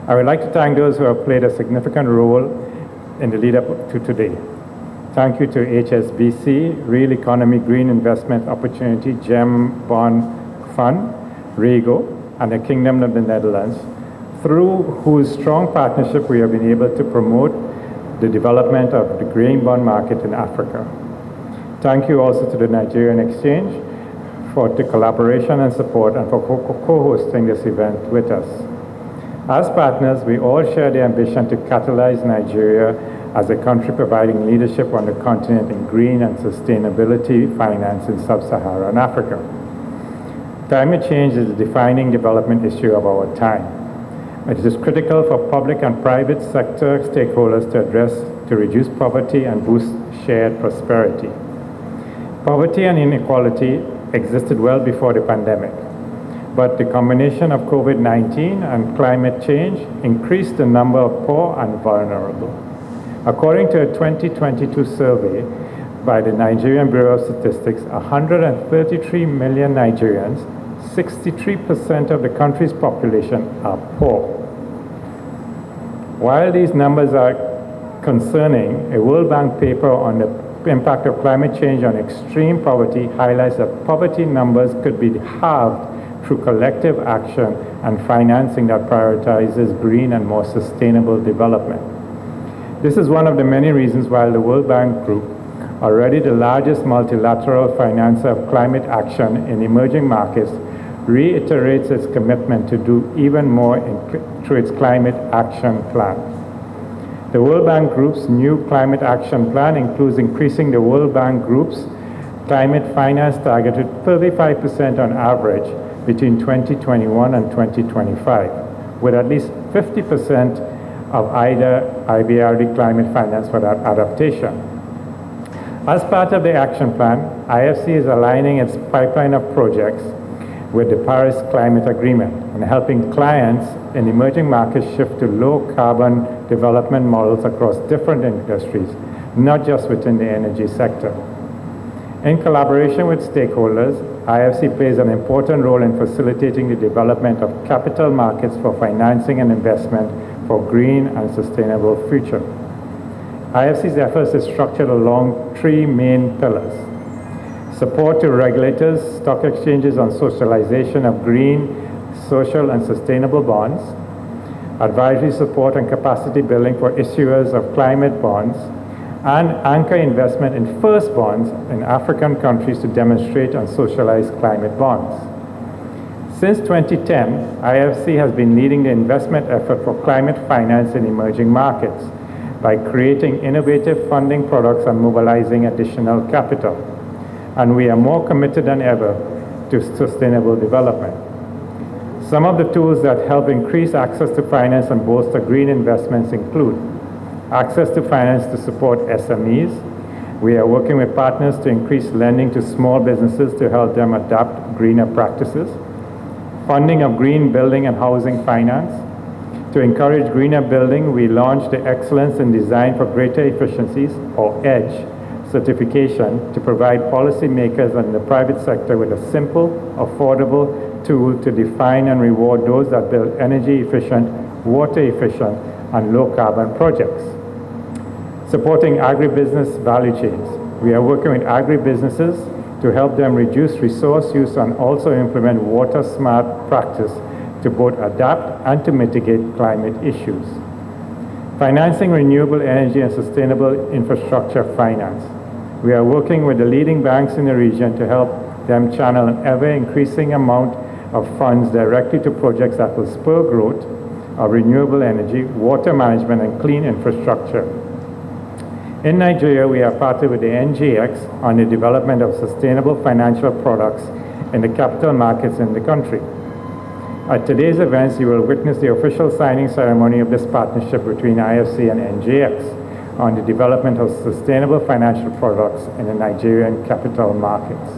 I would like to thank those who have played a significant role in the lead up to today. Thank you to HSBC, Real Economy Green Investment Opportunity, GEM Bond Fund, REGO, and the Kingdom of the Netherlands, through whose strong partnership we have been able to promote the development of the green bond market in Africa. Thank you also to the Nigerian Exchange for the collaboration and support and for co-hosting this event with us. As partners, we all share the ambition to catalyze Nigeria as a country providing leadership on the continent in green and sustainability finance in sub-Saharan Africa. Climate change is the defining development issue of our time. It is critical for public and private sector stakeholders to reduce poverty and boost shared prosperity. Poverty and inequality existed well before the pandemic, but the combination of COVID-19 and climate change increased the number of poor and vulnerable. According to a 2022 survey by the Nigerian Bureau of Statistics, 133 million Nigerians, 63% of the country's population, are poor. While these numbers are concerning, a World Bank paper on the impact of climate change on extreme poverty highlights that poverty numbers could be halved through collective action and financing that prioritizes green and more sustainable development. This is one of the many reasons why the World Bank Group, already the largest multilateral financer of climate action in emerging markets, reiterates its commitment to do even more through its climate action plan. The World Bank Group's new climate action plan includes increasing the World Bank Group's climate finance target to 35% on average between 2021 and 2025, with at least 50% of either IBRD climate finance for that adaptation. As part of the action plan, IFC is aligning its pipeline of projects with the Paris Climate Agreement and helping clients in emerging markets shift to low-carbon development models across different industries, not just within the energy sector. In collaboration with stakeholders, IFC plays an important role in facilitating the development of capital markets for financing and investment for green and sustainable future. IFC's efforts is structured along three main pillars: support to regulators, stock exchanges on socialization of green, social, and sustainable bonds, advisory support and capacity building for issuers of climate bonds, and anchor investment in first bonds in African countries to demonstrate and socialize climate bonds. Since 2010, IFC has been leading the investment effort for climate finance in emerging markets by creating innovative funding products and mobilizing additional capital. And we are more committed than ever to sustainable development. Some of the tools that help increase access to finance and bolster green investments include access to finance to support SMEs. We are working with partners to increase lending to small businesses to help them adopt greener practices. Funding of green building and housing finance. To encourage greener building, we launched the Excellence in Design for Greater Efficiencies, or EDGE, certification to provide policymakers and the private sector with a simple, affordable tool to define and reward those that build energy efficient, water efficient, and low carbon projects. Supporting agribusiness value chains. We are working with agribusinesses to help them reduce resource use and also implement water smart practice to both adapt and to mitigate climate issues. Financing renewable energy and sustainable infrastructure finance. We are working with the leading banks in the region to help them channel an ever-increasing amount of funds directly to projects that will spur growth of renewable energy, water management, and clean infrastructure. In Nigeria, we are partnered with the NGX on the development of sustainable financial products in the capital markets in the country. At today's events, you will witness the official signing ceremony of this partnership between IFC and NGX on the development of sustainable financial products in the Nigerian capital markets.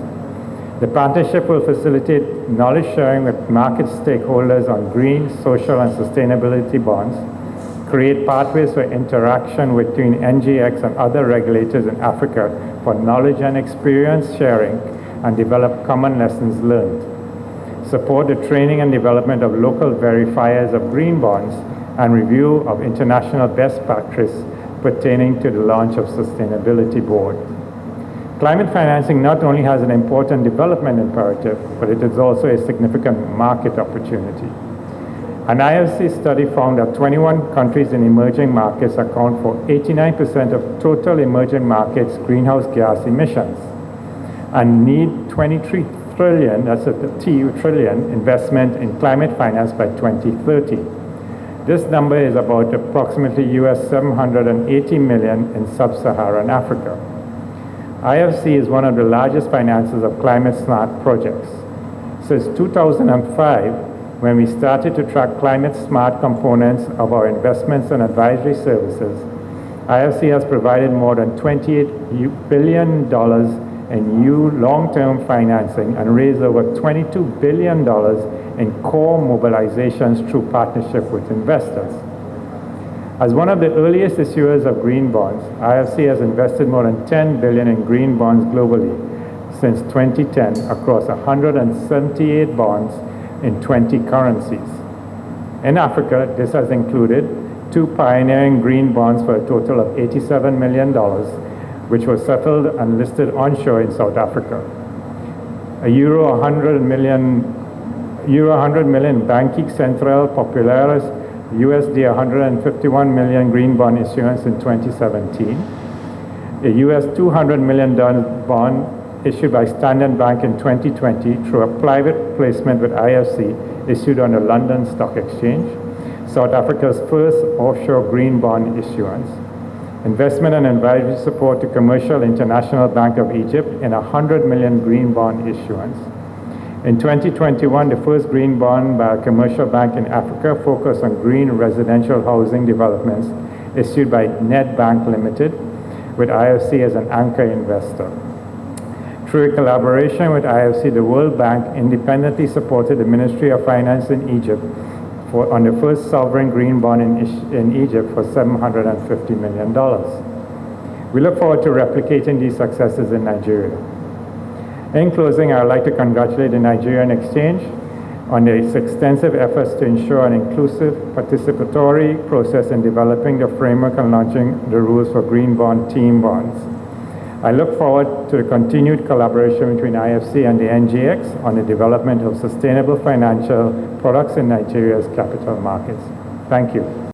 The partnership will facilitate knowledge sharing with market stakeholders on green, social, and sustainability bonds, create pathways for interaction between NGX and other regulators in Africa for knowledge and experience sharing, and develop common lessons learned. Support the training and development of local verifiers of green bonds and review of international best practice pertaining to the launch of Sustainability Board. Climate financing not only has an important development imperative, but it is also a significant market opportunity. An IFC study found that 21 countries in emerging markets account for 89% of total emerging markets' greenhouse gas emissions and need 23 trillion, that's a T trillion, investment in climate finance by 2030. This number is about approximately US $780 million in sub-Saharan Africa. IFC is one of the largest financiers of climate-smart projects. Since 2005, when we started to track climate-smart components of our investments and advisory services, IFC has provided more than $28 billion in new long-term financing and raised over $22 billion in core mobilizations through partnership with investors. As one of the earliest issuers of green bonds, IFC has invested more than $10 billion in green bonds globally since 2010 across 178 bonds in 20 currencies. In Africa, this has included 2 pioneering green bonds for a total of $87 million, which were settled and listed onshore in South Africa. A Euro 100 million Banque Centrale Populaire USD 151 million green bond issuance in 2017, a US $200 million bond issued by Standard Bank in 2020 through a private placement with IFC issued on the London Stock Exchange, South Africa's first offshore green bond issuance, investment and advisory support to Commercial International Bank of Egypt in a 100 million green bond issuance. In 2021, the first green bond by a commercial bank in Africa focused on green residential housing developments issued by Nedbank Limited, with IFC as an anchor investor. Through a collaboration with IFC, the World Bank independently supported the Ministry of Finance in Egypt on the first sovereign green bond in Egypt for $750 million. We look forward to replicating these successes in Nigeria. In closing, I would like to congratulate the Nigerian Exchange on its extensive efforts to ensure an inclusive, participatory process in developing the framework and launching the rules for green bond team bonds. I look forward to the continued collaboration between IFC and the NGX on the development of sustainable financial products in Nigeria's capital markets. Thank you.